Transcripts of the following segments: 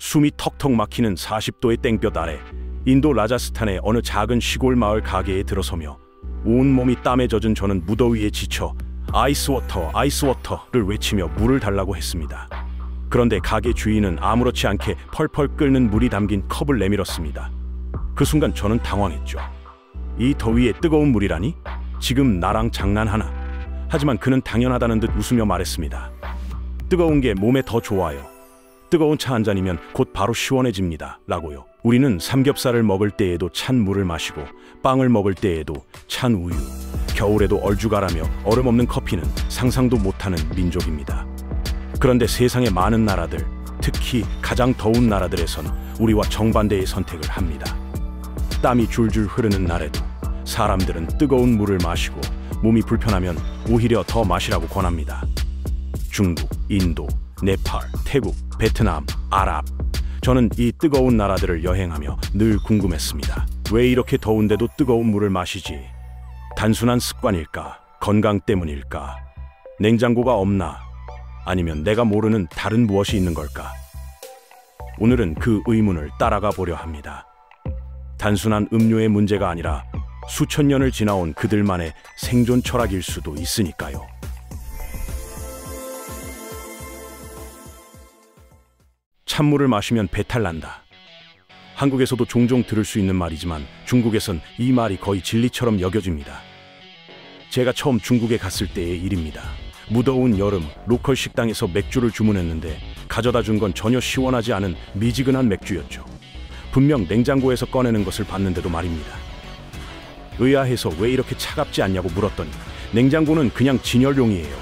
숨이 턱턱 막히는 40도의 땡볕 아래 인도 라자스탄의 어느 작은 시골 마을 가게에 들어서며 온몸이 땀에 젖은 저는 무더위에 지쳐 아이스워터, 아이스워터를 외치며 물을 달라고 했습니다. 그런데 가게 주인은 아무렇지 않게 펄펄 끓는 물이 담긴 컵을 내밀었습니다. 그 순간 저는 당황했죠. 이 더위에 뜨거운 물이라니? 지금 나랑 장난하나? 하지만 그는 당연하다는 듯 웃으며 말했습니다. 뜨거운 게 몸에 더 좋아요. 뜨거운 차 한 잔이면 곧 바로 시원해집니다. 라고요. 우리는 삼겹살을 먹을 때에도 찬 물을 마시고 빵을 먹을 때에도 찬 우유, 겨울에도 얼죽아라며 얼음 없는 커피는 상상도 못하는 민족입니다. 그런데 세상의 많은 나라들, 특히 가장 더운 나라들에선 우리와 정반대의 선택을 합니다. 땀이 줄줄 흐르는 날에도 사람들은 뜨거운 물을 마시고 몸이 불편하면 오히려 더 마시라고 권합니다. 중국, 인도, 네팔, 태국, 베트남, 아랍. 저는 이 뜨거운 나라들을 여행하며 늘 궁금했습니다. 왜 이렇게 더운데도 뜨거운 물을 마시지? 단순한 습관일까? 건강 때문일까? 냉장고가 없나? 아니면 내가 모르는 다른 무엇이 있는 걸까? 오늘은 그 의문을 따라가 보려 합니다. 단순한 음료의 문제가 아니라 수천 년을 지나온 그들만의 생존 철학일 수도 있으니까요. 찬물을 마시면 배탈 난다. 한국에서도 종종 들을 수 있는 말이지만 중국에선 이 말이 거의 진리처럼 여겨집니다. 제가 처음 중국에 갔을 때의 일입니다. 무더운 여름 로컬 식당에서 맥주를 주문했는데 가져다 준 건 전혀 시원하지 않은 미지근한 맥주였죠. 분명 냉장고에서 꺼내는 것을 봤는데도 말입니다. 의아해서 왜 이렇게 차갑지 않냐고 물었더니 냉장고는 그냥 진열용이에요.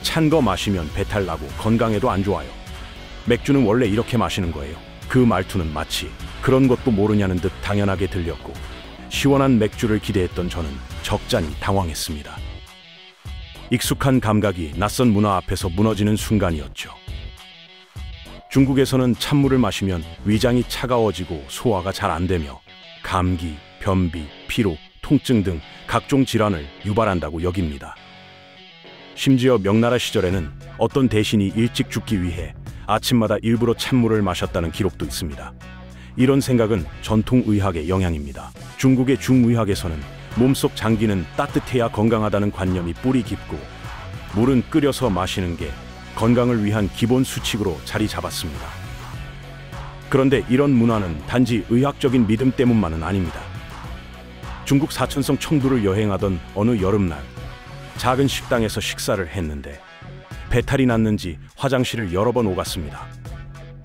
찬 거 마시면 배탈 나고 건강에도 안 좋아요. 맥주는 원래 이렇게 마시는 거예요. 그 말투는 마치 그런 것도 모르냐는 듯 당연하게 들렸고 시원한 맥주를 기대했던 저는 적잖이 당황했습니다. 익숙한 감각이 낯선 문화 앞에서 무너지는 순간이었죠. 중국에서는 찬물을 마시면 위장이 차가워지고 소화가 잘 안 되며 감기, 변비, 피로, 통증 등 각종 질환을 유발한다고 여깁니다. 심지어 명나라 시절에는 어떤 대신이 일찍 죽기 위해 아침마다 일부러 찬물을 마셨다는 기록도 있습니다. 이런 생각은 전통의학의 영향입니다. 중국의 중의학에서는 몸속 장기는 따뜻해야 건강하다는 관념이 뿌리 깊고 물은 끓여서 마시는 게 건강을 위한 기본 수칙으로 자리 잡았습니다. 그런데 이런 문화는 단지 의학적인 믿음 때문만은 아닙니다. 중국 사천성 청두를 여행하던 어느 여름날 작은 식당에서 식사를 했는데 배탈이 났는지 화장실을 여러 번 오갔습니다.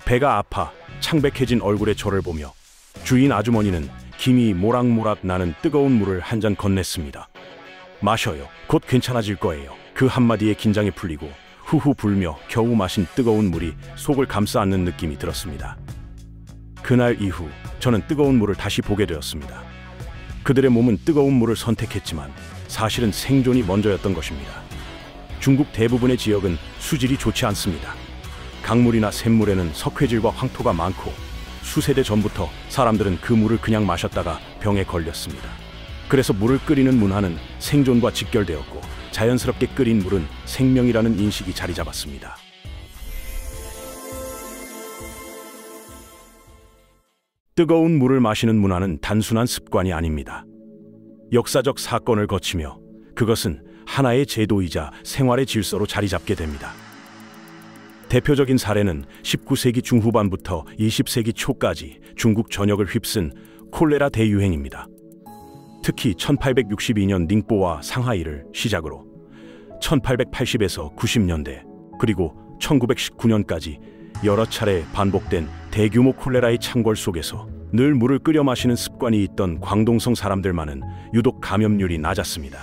배가 아파 창백해진 얼굴의 저를 보며 주인 아주머니는 김이 모락모락 나는 뜨거운 물을 한 잔 건넸습니다. 마셔요. 곧 괜찮아질 거예요. 그 한마디에 긴장이 풀리고 후후 불며 겨우 마신 뜨거운 물이 속을 감싸 안는 느낌이 들었습니다. 그날 이후 저는 뜨거운 물을 다시 보게 되었습니다. 그들의 몸은 뜨거운 물을 선택했지만 사실은 생존이 먼저였던 것입니다. 중국 대부분의 지역은 수질이 좋지 않습니다. 강물이나 샘물에는 석회질과 황토가 많고 수세대 전부터 사람들은 그 물을 그냥 마셨다가 병에 걸렸습니다. 그래서 물을 끓이는 문화는 생존과 직결되었고 자연스럽게 끓인 물은 생명이라는 인식이 자리 잡았습니다. 뜨거운 물을 마시는 문화는 단순한 습관이 아닙니다. 역사적 사건을 거치며 그것은 하나의 제도이자 생활의 질서로 자리 잡게 됩니다. 대표적인 사례는 19세기 중후반부터 20세기 초까지 중국 전역을 휩쓴 콜레라 대유행입니다. 특히 1862년 닝보와 상하이를 시작으로 1880에서 90년대 그리고 1919년까지 여러 차례 반복된 대규모 콜레라의 창궐 속에서 늘 물을 끓여 마시는 습관이 있던 광동성 사람들만은 유독 감염률이 낮았습니다.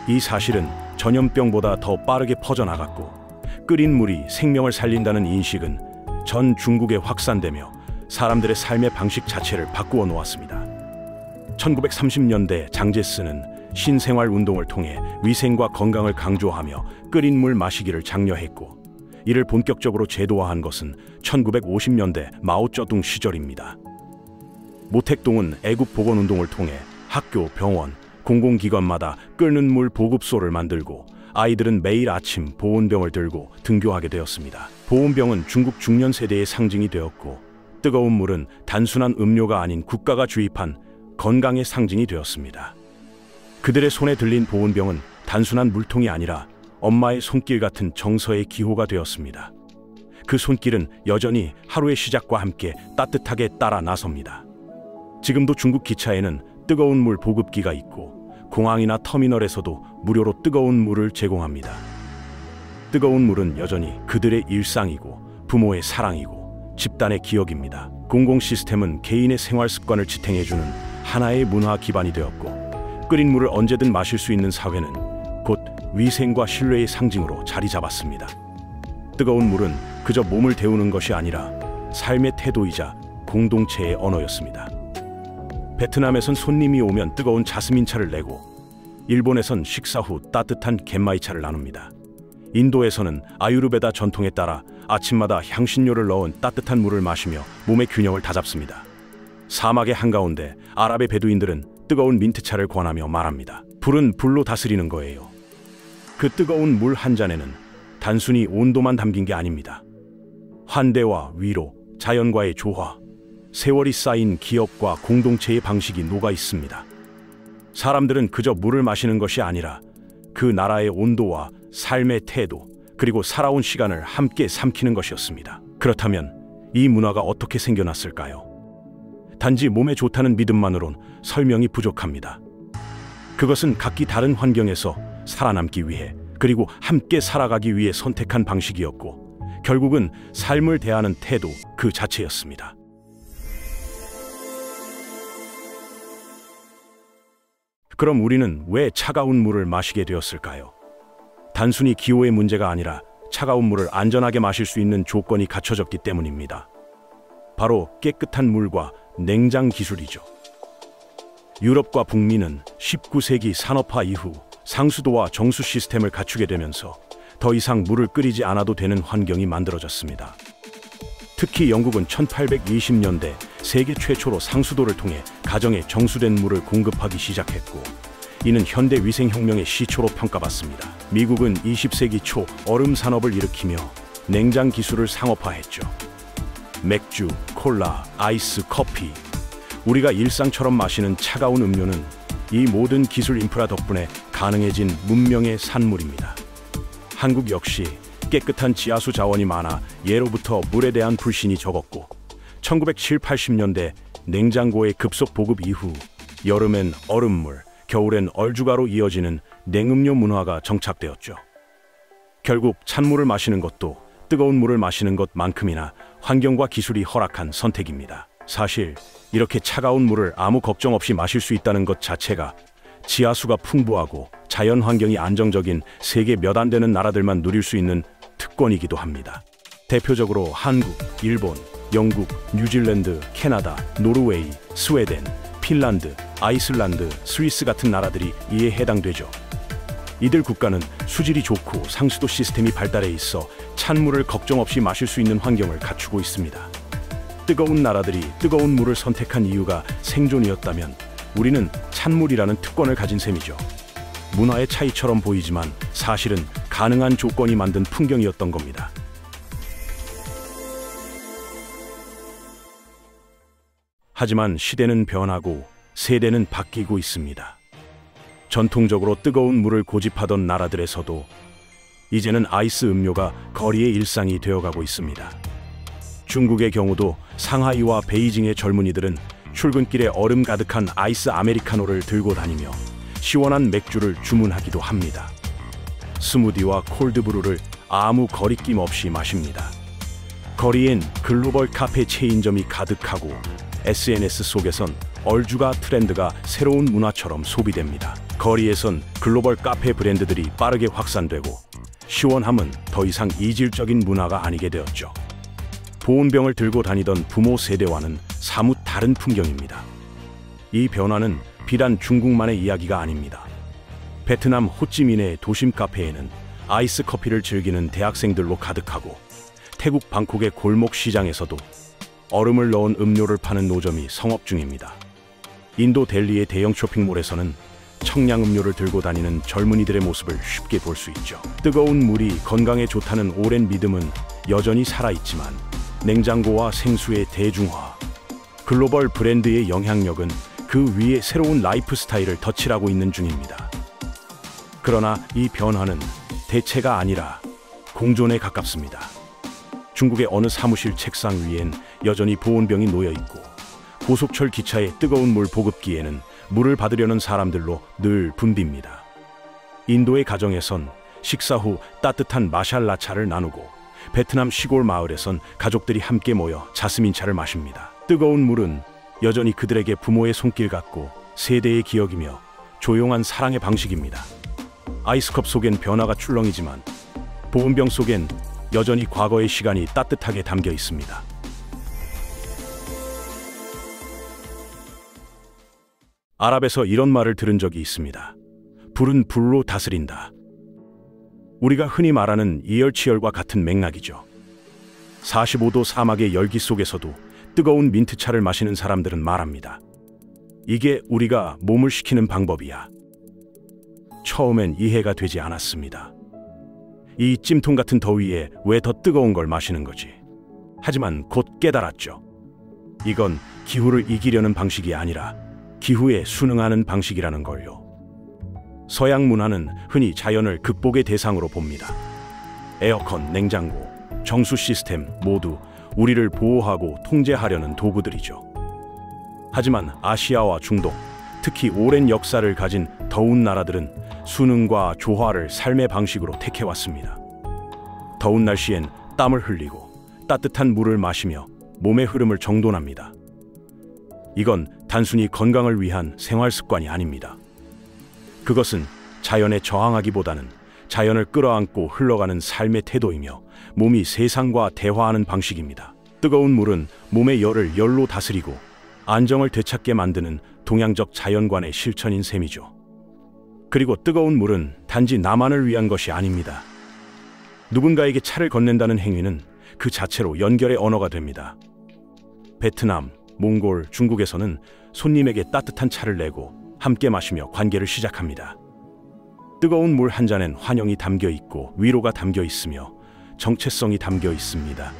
이 사실은 전염병보다 더 빠르게 퍼져나갔고 끓인 물이 생명을 살린다는 인식은 전 중국에 확산되며 사람들의 삶의 방식 자체를 바꾸어 놓았습니다. 1930년대 장제스는 신생활 운동을 통해 위생과 건강을 강조하며 끓인 물 마시기를 장려했고 이를 본격적으로 제도화한 것은 1950년대 마오쩌둥 시절입니다. 모택동은 애국 보건운동을 통해 학교, 병원, 공공기관마다 끓는 물 보급소를 만들고 아이들은 매일 아침 보온병을 들고 등교하게 되었습니다. 보온병은 중국 중년 세대의 상징이 되었고, 뜨거운 물은 단순한 음료가 아닌 국가가 주입한 건강의 상징이 되었습니다. 그들의 손에 들린 보온병은 단순한 물통이 아니라 엄마의 손길 같은 정서의 기호가 되었습니다. 그 손길은 여전히 하루의 시작과 함께 따뜻하게 따라 나섭니다. 지금도 중국 기차에는 뜨거운 물 보급기가 있고, 공항이나 터미널에서도 무료로 뜨거운 물을 제공합니다. 뜨거운 물은 여전히 그들의 일상이고, 부모의 사랑이고, 집단의 기억입니다. 공공 시스템은 개인의 생활 습관을 지탱해주는 하나의 문화 기반이 되었고, 끓인 물을 언제든 마실 수 있는 사회는 곧 위생과 신뢰의 상징으로 자리 잡았습니다. 뜨거운 물은 그저 몸을 데우는 것이 아니라 삶의 태도이자 공동체의 언어였습니다. 베트남에선 손님이 오면 뜨거운 자스민차를 내고, 일본에선 식사 후 따뜻한 겐마이차를 나눕니다. 인도에서는 아유르베다 전통에 따라 아침마다 향신료를 넣은 따뜻한 물을 마시며 몸의 균형을 다잡습니다. 사막의 한가운데 아랍의 베두인들은 뜨거운 민트차를 권하며 말합니다. 불은 불로 다스리는 거예요. 그 뜨거운 물 한 잔에는 단순히 온도만 담긴 게 아닙니다. 환대와 위로, 자연과의 조화, 세월이 쌓인 기업과 공동체의 방식이 녹아 있습니다. 사람들은 그저 물을 마시는 것이 아니라 그 나라의 온도와 삶의 태도, 그리고 살아온 시간을 함께 삼키는 것이었습니다. 그렇다면 이 문화가 어떻게 생겨났을까요? 단지 몸에 좋다는 믿음만으론 설명이 부족합니다. 그것은 각기 다른 환경에서 살아남기 위해, 그리고 함께 살아가기 위해 선택한 방식이었고, 결국은 삶을 대하는 태도 그 자체였습니다. 그럼 우리는 왜 차가운 물을 마시게 되었을까요? 단순히 기호의 문제가 아니라 차가운 물을 안전하게 마실 수 있는 조건이 갖춰졌기 때문입니다. 바로 깨끗한 물과 냉장 기술이죠. 유럽과 북미는 19세기 산업화 이후 상수도와 정수 시스템을 갖추게 되면서 더 이상 물을 끓이지 않아도 되는 환경이 만들어졌습니다. 특히 영국은 1820년대 세계 최초로 상수도를 통해 가정에 정수된 물을 공급하기 시작했고, 이는 현대 위생혁명의 시초로 평가받습니다. 미국은 20세기 초 얼음 산업을 일으키며 냉장 기술을 상업화했죠. 맥주, 콜라, 아이스, 커피, 우리가 일상처럼 마시는 차가운 음료는 이 모든 기술 인프라 덕분에 가능해진 문명의 산물입니다. 한국 역시 깨끗한 지하수 자원이 많아 예로부터 물에 대한 불신이 적었고, 1970, 80년대 냉장고의 급속 보급 이후 여름엔 얼음물, 겨울엔 얼주가로 이어지는 냉음료 문화가 정착되었죠. 결국 찬물을 마시는 것도 뜨거운 물을 마시는 것만큼이나 환경과 기술이 허락한 선택입니다. 사실 이렇게 차가운 물을 아무 걱정 없이 마실 수 있다는 것 자체가 지하수가 풍부하고 자연 환경이 안정적인 세계 몇 안 되는 나라들만 누릴 수 있는 특권이기도 합니다. 대표적으로 한국, 일본, 영국, 뉴질랜드, 캐나다, 노르웨이, 스웨덴, 핀란드, 아이슬란드, 스위스 같은 나라들이 이에 해당되죠. 이들 국가는 수질이 좋고 상수도 시스템이 발달해 있어 찬물을 걱정 없이 마실 수 있는 환경을 갖추고 있습니다. 뜨거운 나라들이 뜨거운 물을 선택한 이유가 생존이었다면 우리는 찬물이라는 특권을 가진 셈이죠. 문화의 차이처럼 보이지만 사실은 가능한 조건이 만든 풍경이었던 겁니다. 하지만 시대는 변하고 세대는 바뀌고 있습니다. 전통적으로 뜨거운 물을 고집하던 나라들에서도 이제는 아이스 음료가 거리의 일상이 되어가고 있습니다. 중국의 경우도 상하이와 베이징의 젊은이들은 출근길에 얼음 가득한 아이스 아메리카노를 들고 다니며 시원한 맥주를 주문하기도 합니다. 스무디와 콜드브루를 아무 거리낌 없이 마십니다. 거리엔 글로벌 카페 체인점이 가득하고 SNS 속에선 얼주가 트렌드가 새로운 문화처럼 소비됩니다. 거리에선 글로벌 카페 브랜드들이 빠르게 확산되고 시원함은 더 이상 이질적인 문화가 아니게 되었죠. 보온병을 들고 다니던 부모 세대와는 사뭇 다른 풍경입니다. 이 변화는 비단 중국만의 이야기가 아닙니다. 베트남 호찌민의 도심 카페에는 아이스 커피를 즐기는 대학생들로 가득하고, 태국 방콕의 골목 시장에서도 얼음을 넣은 음료를 파는 노점이 성업 중입니다. 인도 델리의 대형 쇼핑몰에서는 청량음료를 들고 다니는 젊은이들의 모습을 쉽게 볼 수 있죠. 뜨거운 물이 건강에 좋다는 오랜 믿음은 여전히 살아있지만 냉장고와 생수의 대중화, 글로벌 브랜드의 영향력은 그 위에 새로운 라이프 스타일을 덧칠하고 있는 중입니다. 그러나 이 변화는 대체가 아니라 공존에 가깝습니다. 중국의 어느 사무실 책상 위엔 여전히 보온병이 놓여 있고 고속철 기차의 뜨거운 물 보급기에는 물을 받으려는 사람들로 늘 붐빕니다. 인도의 가정에선 식사 후 따뜻한 마샬라차를 나누고 베트남 시골 마을에선 가족들이 함께 모여 자스민차를 마십니다. 뜨거운 물은 여전히 그들에게 부모의 손길 같고 세대의 기억이며 조용한 사랑의 방식입니다. 아이스컵 속엔 변화가 출렁이지만 보온병 속엔 여전히 과거의 시간이 따뜻하게 담겨 있습니다. 아랍에서 이런 말을 들은 적이 있습니다. 불은 불로 다스린다. 우리가 흔히 말하는 이열치열과 같은 맥락이죠. 45도 사막의 열기 속에서도 뜨거운 민트차를 마시는 사람들은 말합니다. 이게 우리가 몸을 식히는 방법이야. 처음엔 이해가 되지 않았습니다. 이 찜통 같은 더위에 왜 더 뜨거운 걸 마시는 거지? 하지만 곧 깨달았죠. 이건 기후를 이기려는 방식이 아니라 기후에 순응하는 방식이라는 걸요. 서양 문화는 흔히 자연을 극복의 대상으로 봅니다. 에어컨, 냉장고, 정수 시스템 모두 우리를 보호하고 통제하려는 도구들이죠. 하지만 아시아와 중동, 특히 오랜 역사를 가진 더운 나라들은 순응과 조화를 삶의 방식으로 택해왔습니다. 더운 날씨엔 땀을 흘리고 따뜻한 물을 마시며 몸의 흐름을 정돈합니다. 이건 단순히 건강을 위한 생활 습관이 아닙니다. 그것은 자연에 저항하기보다는 자연을 끌어안고 흘러가는 삶의 태도이며 몸이 세상과 대화하는 방식입니다. 뜨거운 물은 몸의 열을 열로 다스리고 안정을 되찾게 만드는 동양적 자연관의 실천인 셈이죠. 그리고 뜨거운 물은 단지 나만을 위한 것이 아닙니다. 누군가에게 차를 건넨다는 행위는 그 자체로 연결의 언어가 됩니다. 베트남, 몽골, 중국에서는 손님에게 따뜻한 차를 내고 함께 마시며 관계를 시작합니다. 뜨거운 물 한 잔엔 환영이 담겨 있고 위로가 담겨 있으며 정체성이 담겨 있습니다.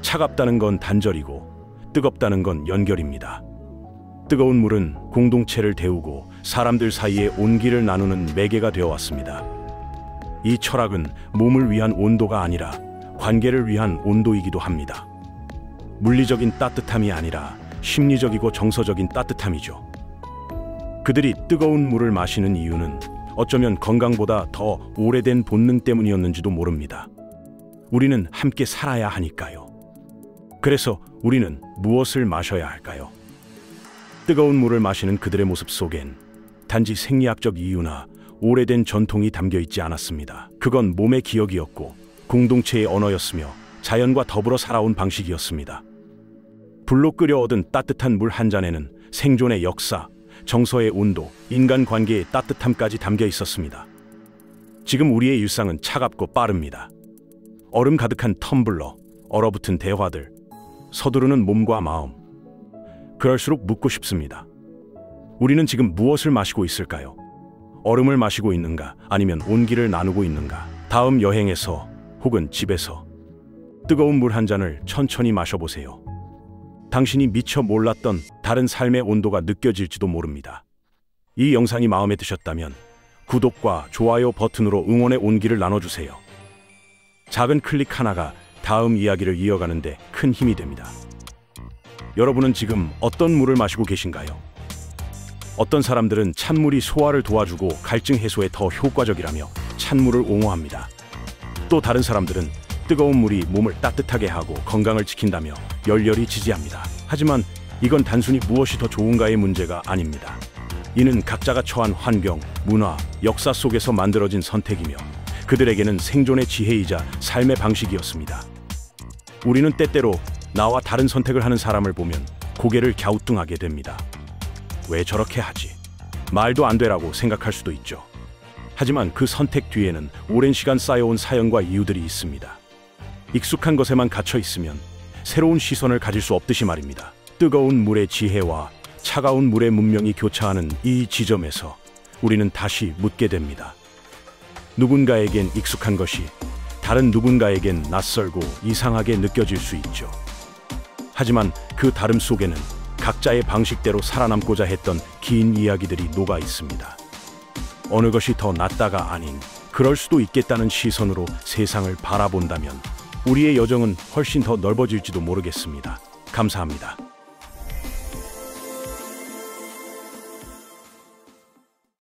차갑다는 건 단절이고 뜨겁다는 건 연결입니다. 뜨거운 물은 공동체를 데우고 사람들 사이에 온기를 나누는 매개가 되어 왔습니다. 이 철학은 몸을 위한 온도가 아니라 관계를 위한 온도이기도 합니다. 물리적인 따뜻함이 아니라 심리적이고 정서적인 따뜻함이죠. 그들이 뜨거운 물을 마시는 이유는 어쩌면 건강보다 더 오래된 본능 때문이었는지도 모릅니다. 우리는 함께 살아야 하니까요. 그래서 우리는 무엇을 마셔야 할까요? 뜨거운 물을 마시는 그들의 모습 속엔 단지 생리학적 이유나 오래된 전통이 담겨 있지 않았습니다. 그건 몸의 기억이었고 공동체의 언어였으며 자연과 더불어 살아온 방식이었습니다. 불로 끓여 얻은 따뜻한 물 한 잔에는 생존의 역사, 정서의 온도, 인간관계의 따뜻함까지 담겨 있었습니다. 지금 우리의 일상은 차갑고 빠릅니다. 얼음 가득한 텀블러, 얼어붙은 대화들, 서두르는 몸과 마음. 그럴수록 묻고 싶습니다. 우리는 지금 무엇을 마시고 있을까요? 얼음을 마시고 있는가? 아니면 온기를 나누고 있는가? 다음 여행에서 혹은 집에서 뜨거운 물 한 잔을 천천히 마셔보세요. 당신이 미처 몰랐던 다른 삶의 온도가 느껴질지도 모릅니다. 이 영상이 마음에 드셨다면 구독과 좋아요 버튼으로 응원의 온기를 나눠주세요. 작은 클릭 하나가 다음 이야기를 이어가는데 큰 힘이 됩니다. 여러분은 지금 어떤 물을 마시고 계신가요? 어떤 사람들은 찬물이 소화를 도와주고 갈증 해소에 더 효과적이라며 찬물을 옹호합니다. 또 다른 사람들은 뜨거운 물이 몸을 따뜻하게 하고 건강을 지킨다며 열렬히 지지합니다. 하지만 이건 단순히 무엇이 더 좋은가의 문제가 아닙니다. 이는 각자가 처한 환경, 문화, 역사 속에서 만들어진 선택이며 그들에게는 생존의 지혜이자 삶의 방식이었습니다. 우리는 때때로 나와 다른 선택을 하는 사람을 보면 고개를 갸우뚱하게 됩니다. 왜 저렇게 하지? 말도 안 되라고 생각할 수도 있죠. 하지만 그 선택 뒤에는 오랜 시간 쌓여온 사연과 이유들이 있습니다. 익숙한 것에만 갇혀 있으면 새로운 시선을 가질 수 없듯이 말입니다. 뜨거운 물의 지혜와 차가운 물의 문명이 교차하는 이 지점에서 우리는 다시 묻게 됩니다. 누군가에겐 익숙한 것이 다른 누군가에겐 낯설고 이상하게 느껴질 수 있죠. 하지만 그 다름 속에는 각자의 방식대로 살아남고자 했던 긴 이야기들이 녹아 있습니다. 어느 것이 더 낫다가 아닌 그럴 수도 있겠다는 시선으로 세상을 바라본다면 우리의 여정은 훨씬 더 넓어질지도 모르겠습니다. 감사합니다.